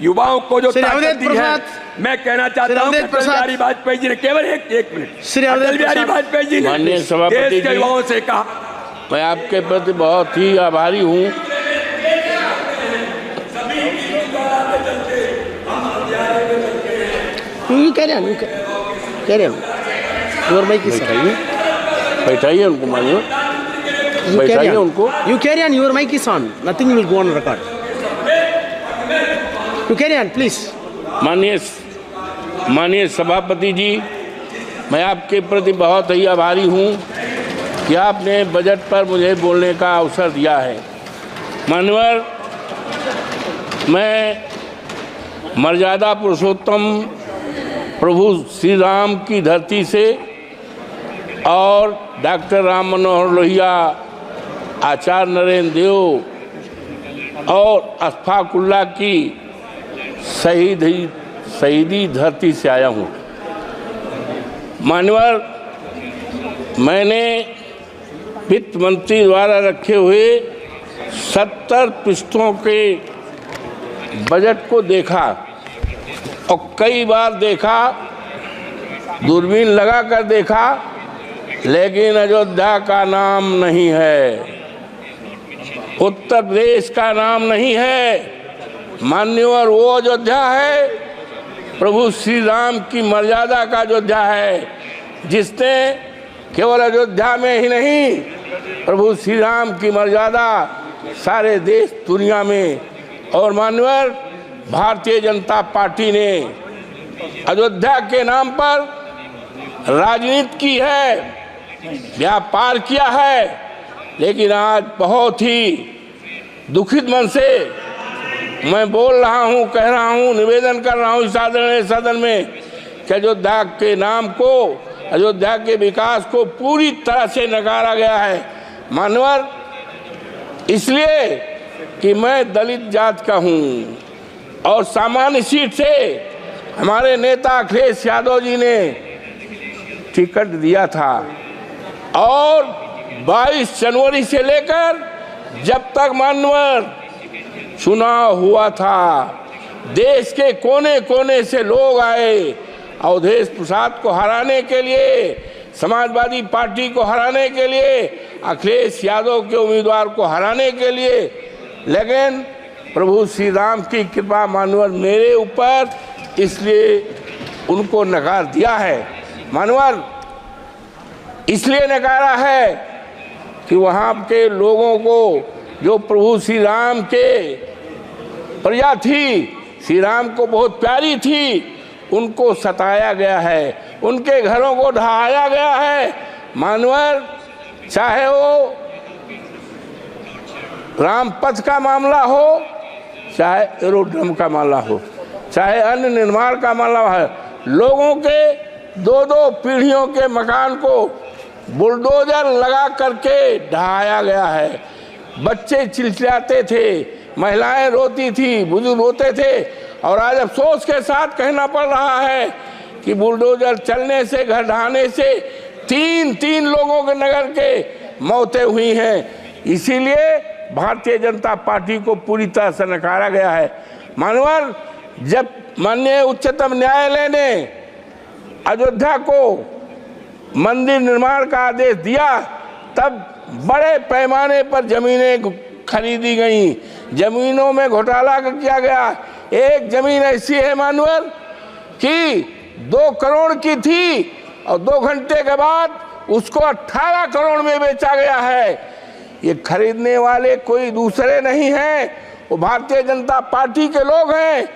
युवाओं को जो ताकत दी है, प्रसाद, मैं कहना चाहता हूं अटल बिहारी वाजपेयी जी ने केवल एक मिनट अटल बिहारी वाजपेयी जी ने देश के युवाओं से कहा, मैं आपके प्रति बहुत ही आभारी हूँ। बैठाइए उनको, मानिए बैठाइए उनको। You carry on, your mic is on. Nothing will go on record. You carry on, please. माननीय सभापति जी, मैं आपके प्रति बहुत ही आभारी हूँ कि आपने बजट पर मुझे बोलने का अवसर दिया है। माननीय, मैं मर्यादा पुरुषोत्तम प्रभु श्री राम की धरती से और डॉक्टर राम मनोहर लोहिया, आचार्य नरेंद्र देव और अशफाकुल्लाह की शहीदी धरती से आया हूँ। मान्यवर, मैंने वित्त मंत्री द्वारा रखे हुए 70 पृष्ठों के बजट को देखा और कई बार देखा, दूरबीन लगा कर देखा, लेकिन अयोध्या का नाम नहीं है, उत्तर प्रदेश का नाम नहीं है। मान्यवर, वो अयोध्या है प्रभु श्री राम की मर्यादा का अयोध्या है, जिसने केवल अयोध्या में ही नहीं, प्रभु श्री राम की मर्यादा सारे देश दुनिया में। और मान्यवर, भारतीय जनता पार्टी ने अयोध्या के नाम पर राजनीति की है, व्यापार किया है, लेकिन आज बहुत ही दुखित मन से मैं बोल रहा हूं, कह रहा हूं, निवेदन कर रहा हूं इस सदन में कि अयोध्या के नाम को, अयोध्या के विकास को पूरी तरह से नकारा गया है। मानवर, इसलिए कि मैं दलित जात का हूं और सामान्य सीट से हमारे नेता अखिलेश यादव जी ने टिकट दिया था और 22 जनवरी से लेकर जब तक मानवर चुनाव हुआ था, देश के कोने कोने से लोग आए अवधेश प्रसाद को हराने के लिए, समाजवादी पार्टी को हराने के लिए, अखिलेश यादव के उम्मीदवार को हराने के लिए। लेकिन प्रभु श्री राम की कृपा मानवर मेरे ऊपर, इसलिए उनको नकार दिया है। मानवर, इसलिए नकारा है कि वहाँ के लोगों को, जो प्रभु श्री राम के प्रजा थी, श्री राम को बहुत प्यारी थी, उनको सताया गया है, उनके घरों को ढहाया गया है। मानवर, चाहे वो रामपथ का मामला हो, चाहे एरोड्रम का मामला हो, चाहे अन्य निर्माण का मामला है, लोगों के 2-2 पीढ़ियों के मकान को बुलडोजर लगा करके ढहाया गया है। बच्चे चिल्लाते थे, महिलाएं रोती थी, बुजुर्ग रोते थे, और आज अफसोस के साथ कहना पड़ रहा है कि बुलडोजर चलने से, घर ढहाने से 3 लोगों के नगर के मौतें हुई हैं। इसीलिए भारतीय जनता पार्टी को पूरी तरह से नकारा गया है। मानवर, जब माननीय उच्चतम न्यायालय ने अयोध्या को मंदिर निर्माण का आदेश दिया, तब बड़े पैमाने पर जमीनें खरीदी गई, जमीनों में घोटाला किया गया। एक जमीन ऐसी है मानवर कि 2 करोड़ की थी और 2 घंटे के बाद उसको 18 करोड़ में बेचा गया है। ये खरीदने वाले कोई दूसरे नहीं हैं, वो भारतीय जनता पार्टी के लोग हैं।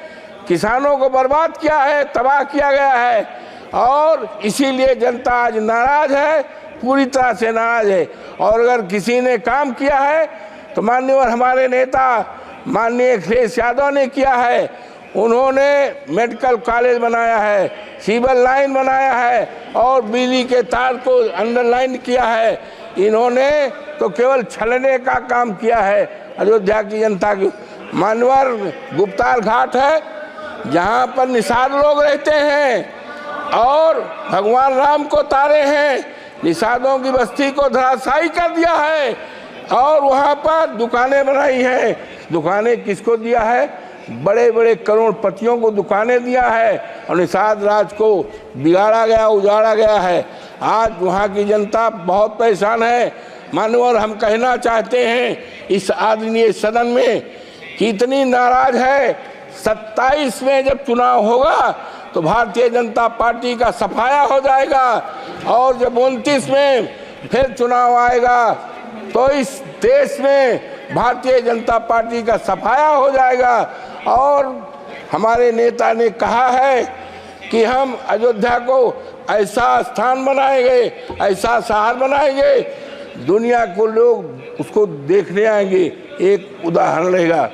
किसानों को बर्बाद किया है, तबाह किया गया है, और इसीलिए जनता आज नाराज है, पूरी तरह से नाराज है। और अगर किसी ने काम किया है तो माननीय हमारे नेता माननीय अखिलेश यादव ने किया है। उन्होंने मेडिकल कॉलेज बनाया है, सिविल लाइन बनाया है और बिजली के तार को अंडरलाइन किया है। इन्होंने तो केवल छलने का काम किया है अयोध्या की जनता की। मानवर, गुप्तार घाट है जहाँ पर निषाद लोग रहते हैं और भगवान राम को तारे हैं, निषादों की बस्ती को धराशायी कर दिया है और वहाँ पर दुकानें बनाई हैं। दुकानें किसको दिया है? बड़े बड़े करोड़पतियों को दुकानें दिया है और निषाद राज को बिगाड़ा गया, उजाड़ा गया है। आज वहाँ की जनता बहुत परेशान है। मानवर हम कहना चाहते हैं इस आदरणीय सदन में कि इतनी नाराज है। 27 में जब चुनाव होगा तो भारतीय जनता पार्टी का सफाया हो जाएगा और जब 29 में फिर चुनाव आएगा तो इस देश में भारतीय जनता पार्टी का सफाया हो जाएगा। और हमारे नेता ने कहा है कि हम अयोध्या को ऐसा स्थान बनाएंगे, ऐसा शहर बनाएंगे, दुनिया को लोग उसको देखने आएंगे। एक उदाहरण रहेगा,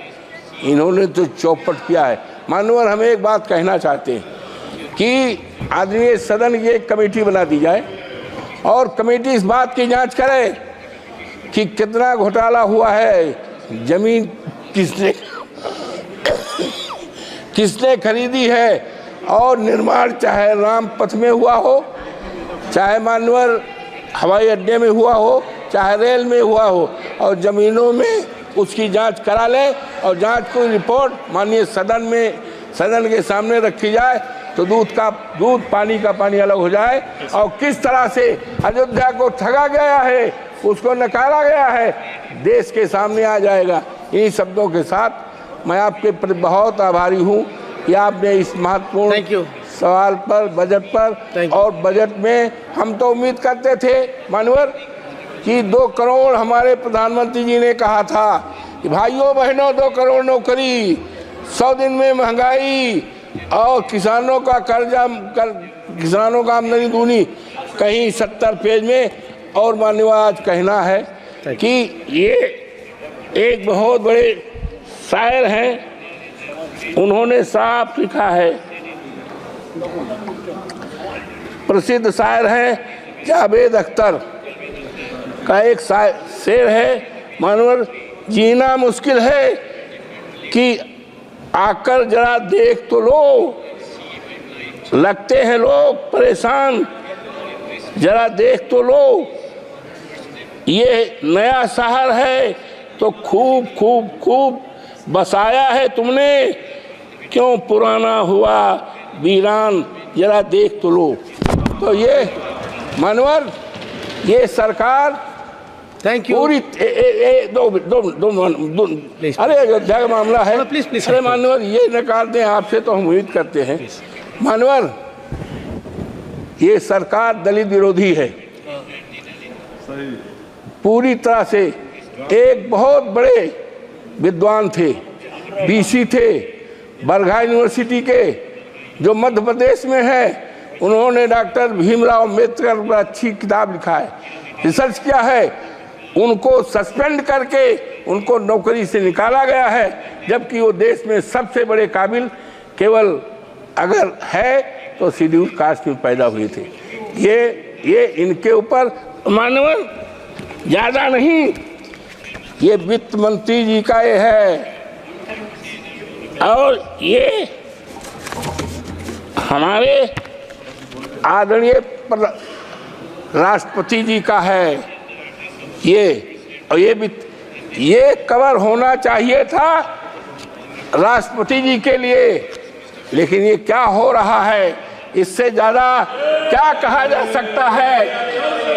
इन्होंने तो चौपट किया है। मानवर हम एक बात कहना चाहते हैं कि आदरणीय सदन की एक कमेटी बना दी जाए और कमेटी इस बात की जांच करे कि कितना घोटाला हुआ है, जमीन किसने खरीदी है और निर्माण चाहे राम पथ में हुआ हो, चाहे मानवर हवाई अड्डे में हुआ हो, चाहे रेल में हुआ हो, और ज़मीनों में उसकी जांच करा ले और जांच को रिपोर्ट माननीय सदन के सामने रखी जाए तो दूध पानी का पानी अलग हो जाए। और किस तरह से अयोध्या को ठगा गया है, उसको नकारा गया है, देश के सामने आ जाएगा। इन्हीं शब्दों के साथ मैं आपके प्रति बहुत आभारी हूँ कि आपने इस महत्वपूर्ण सवाल पर, बजट पर, और बजट में हम तो उम्मीद करते थे मानवर कि 2 करोड़ हमारे प्रधानमंत्री जी ने कहा था कि भाइयों बहनों 2 करोड़ नौकरी, 100 दिन में महंगाई और किसानों का कर्जा, किसानों का आमदनी दूनी, कहीं 70 पेज में। और माननीय आज कहना है कि ये एक बहुत बड़े शायर हैं, उन्होंने साफ लिखा है, प्रसिद्ध शायर हैं जावेद अख्तर का एक शेर है, मानवर जीना मुश्किल है कि आकर जरा देख तो लो, लगते हैं लोग परेशान, जरा देख तो लो, ये नया शहर है तो खूब खूब खूब बसाया है तुमने, क्यों पुराना हुआ वीरान, जरा देख तो लो। तो ये मानवर, ये सरकार थैंक यू पूरी दो अरे अयोध्या का मामला है, प्लीज अरे मानवर ये नकार दें, आपसे तो हम उम्मीद करते हैं। मानवर ये सरकार दलित विरोधी है पूरी तरह से। एक बहुत बड़े विद्वान थे, बीसी थे, बरघा यूनिवर्सिटी के, जो मध्य प्रदेश में है, उन्होंने डॉक्टर भीमराव अम्बेडकर पर अच्छी किताब लिखा है, रिसर्च किया है। उनको सस्पेंड करके उनको नौकरी से निकाला गया है, जबकि वो देश में सबसे बड़े काबिल केवल अगर है तो शेड्यूल कास्ट में पैदा हुए थे। ये इनके ऊपर मानवर ज़्यादा नहीं, ये वित्त मंत्री जी का ये है और ये हमारे आदरणीय राष्ट्रपति जी का है ये। और ये कवर होना चाहिए था राष्ट्रपति जी के लिए, लेकिन ये क्या हो रहा है, इससे ज़्यादा क्या कहा जा सकता है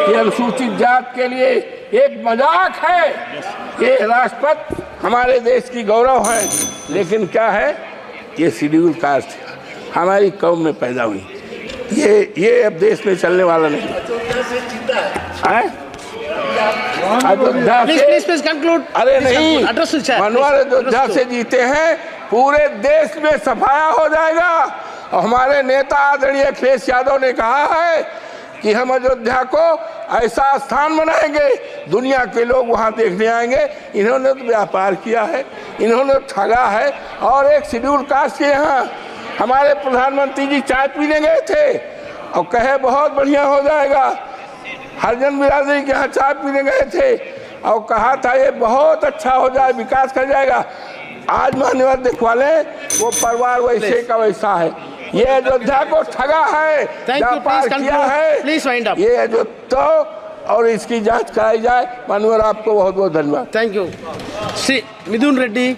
कि अनुसूचित जात के लिए एक मजाक है। ये राष्ट्रपति हमारे देश की गौरव है, लेकिन क्या है, ये शेड्यूल कास्ट हमारी कौम में पैदा हुई, ये अब देश में चलने वाला नहीं है। Ayodhya please conclude. अरे नहीं, मनोहर अयोध्या से जीते हैं, पूरे देश में सफाया हो जाएगा। और हमारे नेता आदरणीय अखिलेश यादव ने कहा है कि हम अयोध्या को ऐसा स्थान बनाएंगे, दुनिया के लोग वहां देखने आएंगे। इन्होंने तो व्यापार किया है, इन्होंने ठगा है। और एक शेड्यूल कास्ट के यहाँ हमारे प्रधानमंत्री जी चाय पीने गए थे और कहे बहुत बढ़िया हो जाएगा। हरिजन बिरादरी के यहाँ चाय पीने गए थे और कहा था ये बहुत अच्छा हो जाए, विकास कर जाएगा। आज मान्यवर दिखवा लें, वो परिवार वैसे का वैसा है। ये अयोध्या को ठगा है, व्यापार किया है। ये अयोध्या और इसकी जांच कराई जाए। मान्यवर आपको बहुत बहुत धन्यवाद। Thank you. Shri Mithun Reddy.